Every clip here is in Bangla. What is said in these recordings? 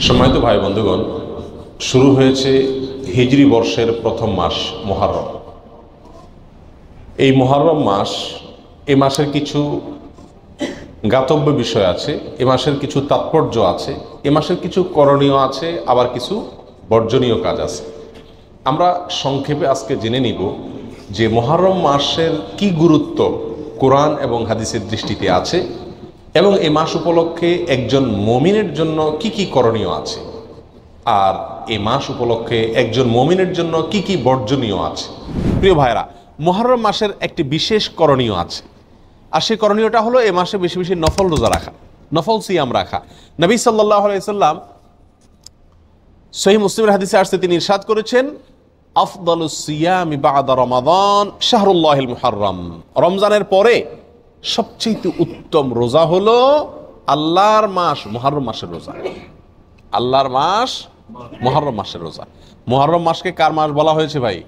সম্মানিত ভাই বন্ধুগণ, শুরু হয়েছে হিজরি বর্ষের প্রথম মাস মুহররম। এই মুহররম মাস, এ মাসের কিছু জ্ঞাতব্য বিষয় আছে, এ মাসের কিছু তাৎপর্য আছে, এ মাসের কিছু করণীয় আছে, আবার কিছু বর্জনীয় কাজ আছে। আমরা সংক্ষেপে আজকে জেনে নিব যে মুহররম মাসের কি গুরুত্ব কোরআন এবং হাদিসের দৃষ্টিতে আছে এবং এই মাস উপলক্ষে একজন মুমিনের জন্য কি কি করণীয় আছে, আর এই মাস উপলক্ষে একজন মুমিনের জন্য কি কি বর্জনীয় আছে। প্রিয় ভাইরা, মুহররম মাসের একটি বিশেষ করণীয় আছে, আর সেই করণীয়টা হলো এই মাসে বেশি বেশি নফল রোজা রাখা, নফল সিয়াম রাখা। নবী সাল্লাল্লাহু আলাইহি সাল্লাম সহিহ মুসলিমের হাদিসে আসছে, তিনি ইরশাদ করেছেন, আফদালুস সিয়ামি বা'দা রমাদান শাহরুল্লাহিল মুহররম। রমজানের পরে সবচেয়ে উত্তম রোজা হলো আল্লাহর মাস মুহররম মাসের রোজা। আল্লাহর মাস মুহররম মাসের রোজা। মুহররম মাসকে কার মাস বলা হয়েছে ভাই?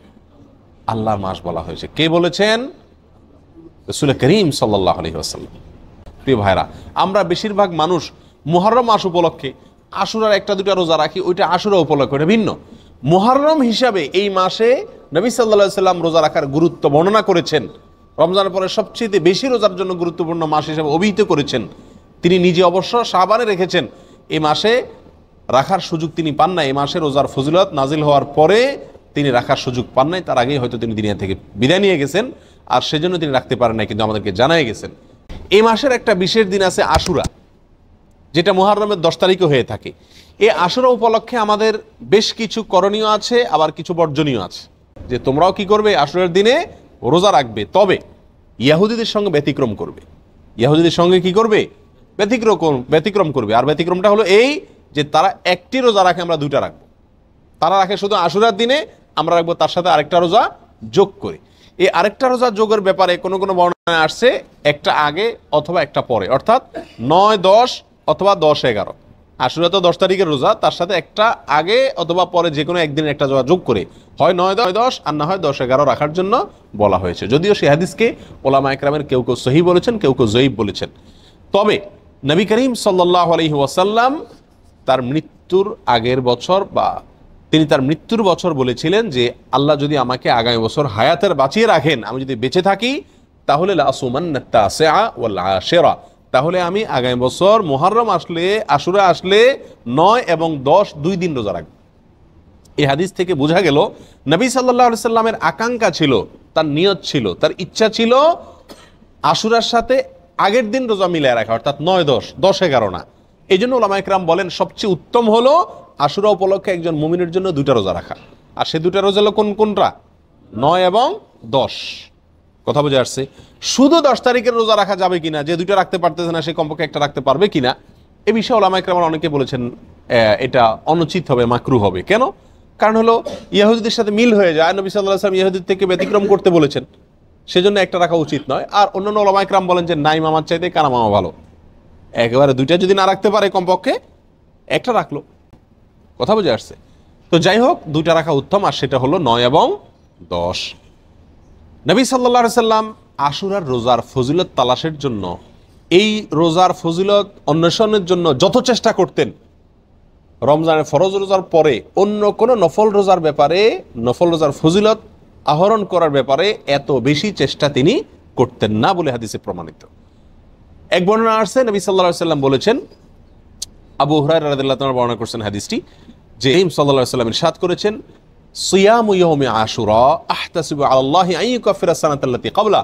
আল্লাহর মাস বলা হয়েছে। কে বলেছেন? রাসূল করিম সাল্লাল্লাহু আলাইহি ওয়াসাল্লাম। প্রিয় ভাইরা, আমরা বেশিরভাগ মানুষ মুহররম মাস উপলক্ষে আশুরার একটা দুটা রোজা রাখি, ওইটা আশুরা উপলক্ষে, ওটা ভিন্ন। মুহররম হিসাবে এই মাসে নবী সাল্লাল্লাহু আলাইহি ওয়াসাল্লাম রোজা রাখার গুরুত্ব বর্ণনা করেছেন। রমজানের পরে সবচেয়ে বেশি রোজার জন্য গুরুত্বপূর্ণ মাস হিসেবে অভিহিত করেছেন। তিনি নিজে অবশ্য শাবানে রেখেছেন, এই মাসে রাখার সুযোগ তিনি পান নাই। এই মাসে রোজার ফজিলত নাজিল হওয়ার পরে তিনি রাখার সুযোগ পান নাই, তার আগেই হয়তো তিনি দুনিয়া থেকে বিদায় নিয়ে গেছেন, আর সেজন্য তিনি রাখতে পারেন নাই, কিন্তু আমাদেরকে জানাই গেছেন। এই মাসের একটা বিশেষ দিন আছে আশুরা, যেটা মুহররমের 10 তারিখে হয়ে থাকে। এই আশুরা উপলক্ষে আমাদের বেশ কিছু করণীয় আছে, আবার কিছু বর্জনীয় আছে। যে তোমরাও কি করবে? আশুরার দিনে রোজা রাখবে, তবে ইহুদিদের সঙ্গে ব্যতিক্রম করবে। ইহুদিদের সঙ্গে কি করবে? ব্যতিক্রম করবে। আর ব্যতিক্রমটা হলো এই যে তারা একটি রোজা রাখে, আমরা দুইটা রাখবো। তারা রাখে শুধু আশুরার দিনে, আমরা রাখবো তার সাথে আরেকটা রোজা যোগ করে। এই আরেকটা রোজা যোগের ব্যাপারে কোনো কোনো বর্ণনা আসছে একটা আগে অথবা একটা পরে, অর্থাৎ 9, 10 অথবা 10, 11। আশুরা তো 10 তারিখের রোজা, তার সাথে একটা আগে অথবা পরে যে কোনো একদিন একটা রোজা যোগ করে হয় 9, 10 আর না হয় 10, 11 রাখার জন্য বলা হয়েছে। যদিও সেই হাদিসকে ওলামা ইকরামের কেউ কেউ সহিহ বলেছেন, কেউ কেউ যঈফ বলেছেন। তবে নবী করিম সাল্লাল্লাহু আলাইহি ওয়াসাল্লাম তার মৃত্যুর আগের বছর বা তিনি তার মৃত্যুর বছর বলেছিলেন যে আল্লাহ যদি আমাকে আগামী বছর হায়াতের বাঁচিয়ে রাখেন, আমি যদি বেঁচে থাকি, তাহলে লাসুমান্নাত তাসিআ ওয়াল আশিরা, তাহলে আমি আগামী বছর মুহররম আসলে, আশুরা আসলে 9 এবং 10 2 দিন রোজা রাখব। এই হাদিস থেকে বোঝা গেল নবী সাল্লাল্লাহু আলাইহি সাল্লামের আকাঙ্ক্ষা ছিল, তার নিয়ত ছিল, তার ইচ্ছা ছিল আশুরার সাথে আগের দিন রোজা মিলিয়ে রাখা, অর্থাৎ 9, 10, 11 না। এই জন্য ওলামা ইকরাম বলেন সবচেয়ে উত্তম হলো আশুরা উপলক্ষে একজন মুমিনের জন্য 2টা রোজা রাখা। আর সে 2টা রোজা হলো কোনটা? 9 এবং 10। কথা বোঝা আসছে? শুধু 10 তারিখের রোজা রাখা যাবে কিনা, যে 2টা রাখতে পারতেছে না সে কমপক্ষে একটা রাখতে পারবে কিনা, এ বিষয়ে ওলামা ইকরাম অনেকে বলেছেন এটা অনুচিত হবে, মাকরুহ হবে। কেন? কারণ হলো ইহুদিদের সাথে মিল হয়ে যায়। নবী সাল্লাল্লাহু আলাইহি ওয়াসাল্লাম ইহুদিদের থেকে ব্যতিক্রম করতে বলেছেন, সেজন্য একটা রাখা উচিত নয়। আর অন্যান্য ওলামা ইকরাম বলেন যে নাই মামার চাইতে কানা মামা ভালো, একেবারে 2টা যদি না রাখতে পারে কমপক্ষে একটা রাখলো। কথা বুঝে আসছে? তো যাই হোক, 2টা রাখা উত্তম, আর সেটা হলো 9 এবং 10। নবী সাল্লাল্লাহু আলাইহি সাল্লাম আশুরার রোজার ফজিলত তালাশের জন্য, এই রোজার ফজিলত অন্বেষণের জন্য যত চেষ্টা করতেন, রমজানের ফরজ রোজার পরে অন্য কোনো নফল রোজার ব্যাপারে, নফল রোজার ফজিলত আহরণ করার ব্যাপারে এত বেশি চেষ্টা তিনি করতেন না বলে হাদিসে প্রমাণিত। এক বর্ণনা আসছে, নবী সাল্লাল্লাহু আলাইহি সাল্লাম বলেছেন, আবু হুরায়রা রাদিয়াল্লাহু তাআলা বর্ণনা করছেন হাদিসটি, যে সাল্লাল্লাহু আলাইহি সাল্লাম ইরশাদ করেছেন, সিয়ামু ইয়াউমি আশুরা আহতাসিবু আলাল্লাহি আন ইউকাফিরা সানাতাল্লাতী ক্বাবলা।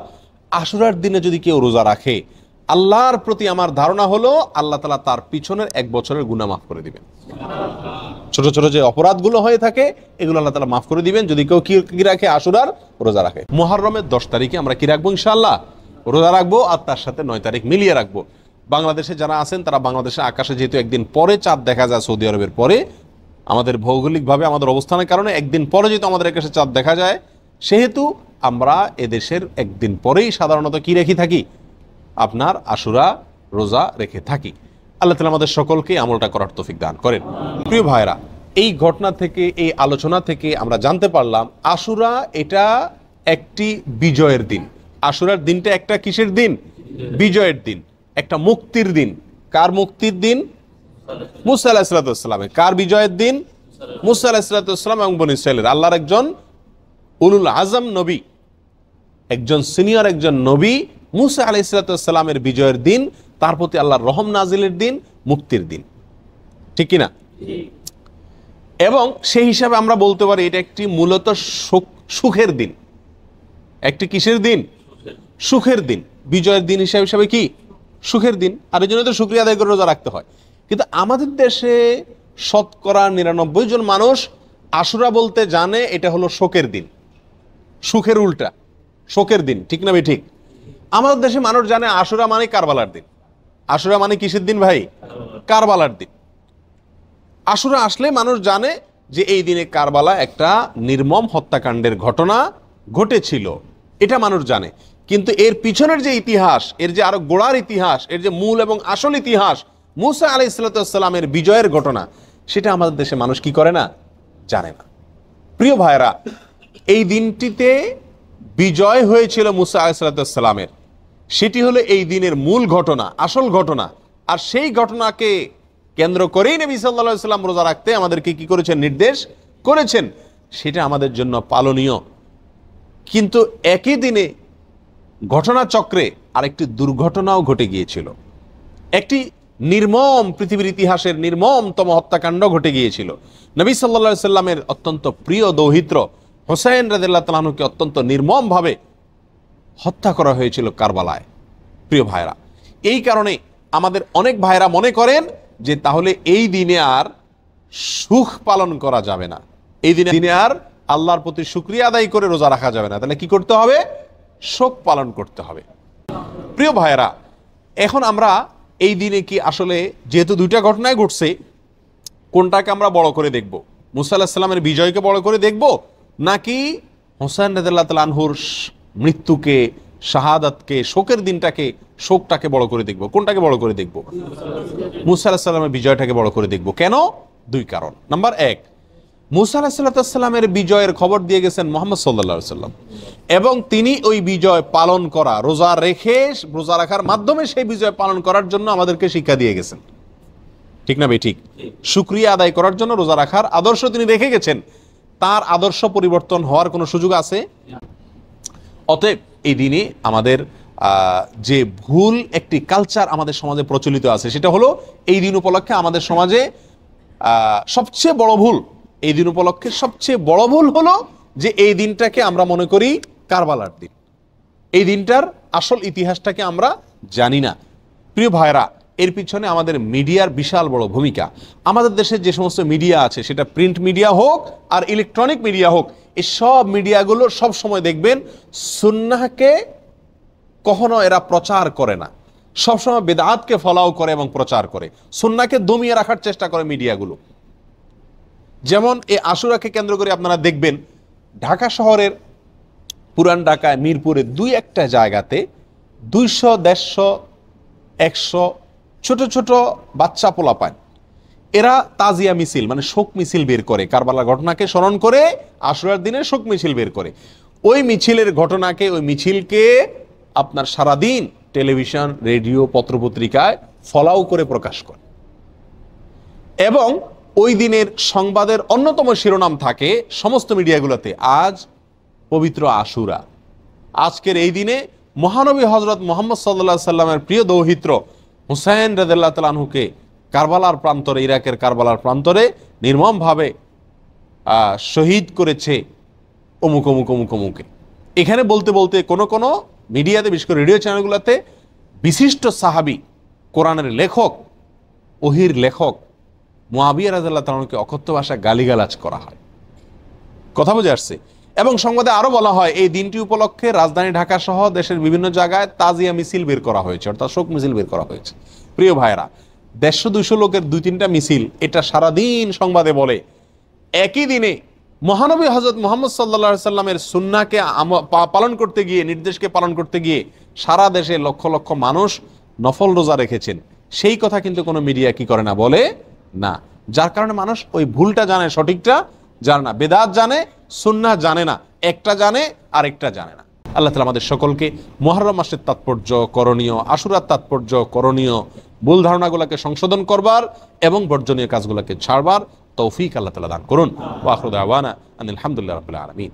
আশুরার দিনে যদি কেউ রোজা রাখে, আল্লাহর প্রতি আমার ধারণা হলো আল্লাহ তাআলা তার পিছনের 1 বছরের গুনাহ মাফ করে দিবেন। ছোট ছোট যে অপরাধগুলো হয়ে থাকে এগুলো আল্লাহ তাআলা মাফ করে দিবেন যদি কেউ কি রাখে? আশুরার রোজা রাখে। মুহররমের 10 তারিখে আমরা কি রাখবো? ইনশাআল্লাহ রোজা রাখবো, আর তার সাথে 9 তারিখ মিলিয়ে রাখবো। বাংলাদেশে যারা আছেন তারা বাংলাদেশের আকাশে যেহেতু একদিন পরে চাঁদ দেখা যায়, সৌদি আরবের পরে, আমাদের ভৌগোলিকভাবে আমাদের অবস্থানের কারণে একদিন পরে যেহেতু আমাদের আকাশে চাঁদ দেখা যায়, সেহেতু আমরা এদেশের একদিন পরেই সাধারণত কি রেখে থাকি? আপনার আশুরা রোজা রেখে থাকি। আল্লাহ তাআলা আমাদের সকলকে আমলটা করার তৌফিক দান করেন। প্রিয় ভাইরা, এই ঘটনা থেকে, এই আলোচনা থেকে আমরা জানতে পারলাম আশুরা এটা একটি বিজয়ের দিন। আশুরার দিনটা একটা কিসের দিন? বিজয়ের দিন, একটা মুক্তির দিন। কার মুক্তির দিন? মুসা আলাইহিসসালামের। কার বিজয়ের দিন? মুসা আলাইহিসসালাম এবং বনী ইসরাইলের। আল্লাহর একজন উলুল আজম নবী, একজন সিনিয়র একজন নবী মুসা আলাইহিসসালামের বিজয়ের দিন, তার প্রতি আল্লাহর রহম নাজিলের দিন, মুক্তির দিন, ঠিক কিনা? এবং সেই হিসাবে আমরা বলতে পারি এটা একটি মূলত সুখের দিন। একটি কিসের দিন? সুখের দিন। বিজয়ের দিন হিসাবে কি? সুখের দিন। আর এই জন্য তো শুকরিয়া আদায় করে রোজা রাখতে হয়। কিন্তু আমাদের দেশে শতকরা ৯৯ জন মানুষ আশুরা বলতে জানে এটা হলো শোকের দিন, সুখের উল্টা শোকের দিন, ঠিক না ভাই? ঠিক। আমাদের দেশে মানুষ জানে আশুরা মানে কারবালার দিন। আশুরা মানে কিসের দিন ভাই? কারবালার দিন। আশুরা আসলে মানুষ জানে যে এই দিনে কারবালা একটা নির্মম হত্যাকাণ্ডের ঘটনা ঘটেছিল, এটা মানুষ জানে। কিন্তু এর পিছনের যে ইতিহাস, এর যে আরো গোড়ার ইতিহাস, এর যে মূল এবং আসল ইতিহাস, মুসা আলাইহিসসালামের বিজয়ের ঘটনা, সেটা আমাদের দেশে মানুষ কি করে না? জানে না। প্রিয় ভাইরা, এই দিনটিতে বিজয় হয়েছিল মুসা আলাইহিসসালামের, সেটি হলো এই দিনের মূল ঘটনা, আসল ঘটনা। আর সেই ঘটনাকে কেন্দ্র করেই নবী সাল্লাল্লাহু আলাইহি ওয়াসাল্লাম রোজা রাখতে আমাদেরকে কি করেছেন? নির্দেশ করেছেন। সেটা আমাদের জন্য পালনীয়। কিন্তু একই দিনে ঘটনাচক্রে আরেকটি দুর্ঘটনাও ঘটে গিয়েছিল। একটি নির্মম, পৃথিবীর ইতিহাসের নির্মমতম হত্যাকাণ্ড ঘটে গিয়েছিল। নবী সাল্লাল্লাহু আলাইহি ওয়াসাল্লামের অত্যন্ত প্রিয় দৌহিত্র হোসেন রাদিয়াল্লাহু তাআলা আনহুকে অত্যন্ত নির্মমভাবে হত্যা করা হয়েছিল কারবালায়। প্রিয় ভাইরা, এই কারণে আমাদের অনেক ভাইরা মনে করেন যে তাহলে এই দিনে আর সুখ পালন করা যাবে না, এই দিনে আর আল্লাহর প্রতি শুকরিয়া আদায় করে রোজা রাখা যাবে না, তাহলে কি করতে হবে? শোক পালন করতে হবে। প্রিয় ভাইরা, এখন আমরা এই দিনে কি আসলে, যেহেতু দুইটা ঘটনায় ঘটছে, কোনটাকে আমরা বড় করে দেখব? মুসা আলাইহিস সালামের বিজয়কে বড় করে দেখব, নাকি হোসেন রাদিয়াল্লাহু তাআলা আনহুর মৃত্যুকে, শাহাদাতকে, শোকের দিনটাকে, শোকটাকে বড় করে দেখব? কোনটাকে বড় করে দেখব? মুসা আলাইহিস সালামের বিজয়টাকে বড় করে দেখব। কেন? দুই কারণ। নাম্বার এক, মুসা আলাইহিস সালামের বিজয়ের খবর দিয়ে গেছেন মুহাম্মদ সাল্লাল্লাহু আলাইহি ওয়াসাল্লাম, এবং তিনি ওই বিজয় পালন করা, রোজা রেখে, রোজা রাখার মাধ্যমে সেই বিজয় পালন করার জন্য আমাদেরকে শিক্ষা দিয়ে গেছেন, ঠিক না ভাই? ঠিক। শুকরিয়া আদায় করার জন্য রোজা রাখার আদর্শ তিনি রেখে গেছেন। তার আদর্শ পরিবর্তন হওয়ার কোনো সুযোগ আছে? অতএব এই দিনে আমাদের যে ভুল একটি কালচার আমাদের সমাজে প্রচলিত আছে, সেটা হলো এই দিন উপলক্ষে আমাদের সমাজে সবচেয়ে বড় ভুল, এই দিন উপলক্ষে সবচেয়ে বড় ভুল হলো যে এই দিনটাকে আমরা মনে করি কারবালার দিন। এই দিনটার আসল ইতিহাসটাকে আমরা জানি না। প্রিয় ভাইরা, এর পিছনে আমাদের মিডিয়ার বিশাল বড় ভূমিকা। আমাদের দেশে যে সমস্ত মিডিয়া আছে, সেটা প্রিন্ট মিডিয়া হোক আর ইলেকট্রনিক মিডিয়া হোক, এই সব মিডিয়াগুলো সব সময় দেখবেন সুন্নাহকে কখনো এরা প্রচার করে না, সবসময় বেদাতকে ফলাও করে এবং প্রচার করে, সুন্নাহকে দমিয়ে রাখার চেষ্টা করে মিডিয়াগুলো। যেমন এই আশুরাকে কেন্দ্র করে আপনারা দেখবেন ঢাকা শহরের পুরান ঢাকায় মিরপুরে দুই একটা জায়গাতে 200, 150, 100 ছোট ছোট বাচ্চা পোলাপান, এরা তাজিয়া মিছিল মানে শোক মিছিল বের করে, কারবালার ঘটনাকে স্মরণ করে আশুরার দিনে শোক মিছিল বের করে। ওই মিছিলের ঘটনাকে, ওই মিছিলকে আপনার সারাদিন টেলিভিশন, রেডিও, পত্রপত্রিকায় ফলাও করে প্রকাশ করে, এবং ওই দিনের সংবাদের অন্যতম শিরোনাম থাকে সমস্ত মিডিয়াগুলোতে, আজ পবিত্র আশুরা। আজকের এই দিনে মহানবী হযরত মুহাম্মদ সাল্লাল্লাহু আলাইহি সাল্লামের প্রিয় দৌহিত্র হুসাইন রাদিয়াল্লাহু তাআলা আনহুকে কারবালার প্রান্তরে, ইরাকের কারবালার প্রান্তরে নির্মমভাবে শহীদ করেছে অমুক অমুক অমুক অমুকে। এখানে বলতে বলতে কোনো কোনো মিডিয়াতে, বিশেষ করে রেডিও চ্যানেলগুলোতে বিশিষ্ট সাহাবী, কোরআনের লেখক, ওহির লেখক মুআবিয়া রাদিয়াল্লাহু তাআলা আনহুকে অকথ্য ভাষায় গালিগালাজ করা হয়। কথা বুঝে আসছে? এবং সংবাদে আরো বলা হয় এই দিনটি উপলক্ষে রাজধানী ঢাকা সহ দেশের বিভিন্ন জায়গায় তাজিয়া মিছিল বের করা হয়েছে, অর্থাৎ শোক মিছিল বের করা হয়েছে। প্রিয় ভাইরা, 150-200 লোকের 2-3টা মিছিল, এটা সারাদিন সংবাদে বলে। একই দিনে মহানবী হযরত মুহাম্মদ সাল্লাল্লাহু আলাইহি সাল্লামের সুন্নাহকে পালন করতে গিয়ে, নির্দেশকে পালন করতে গিয়ে সারা দেশে লক্ষ লক্ষ মানুষ নফল রোজা রেখেছেন, সেই কথা কিন্তু কোনো মিডিয়া কি করে না, বলে না। যার কারণে মানুষ ওই ভুলটা জানে, সঠিকটা জানে না, বেদাত জানে, সুন্নাহ জানে না, একটা জানে আরেকটা জানে না। আল্লাহ তাআলা আমাদের সকলকে মুহররম মাসের তাৎপর্য, করণীয়, আশুরার তাৎপর্য, করণীয়, ভুল ধারণাগুলোকে সংশোধন করবার এবং বর্জনীয় কাজগুলোকে ছাড়বার তৌফিক আল্লাহ তাআলা দান করুন। ওয়া আখিরু দাওয়ানা আনিল হামদুলিল্লাহি রাব্বিল আলামিন।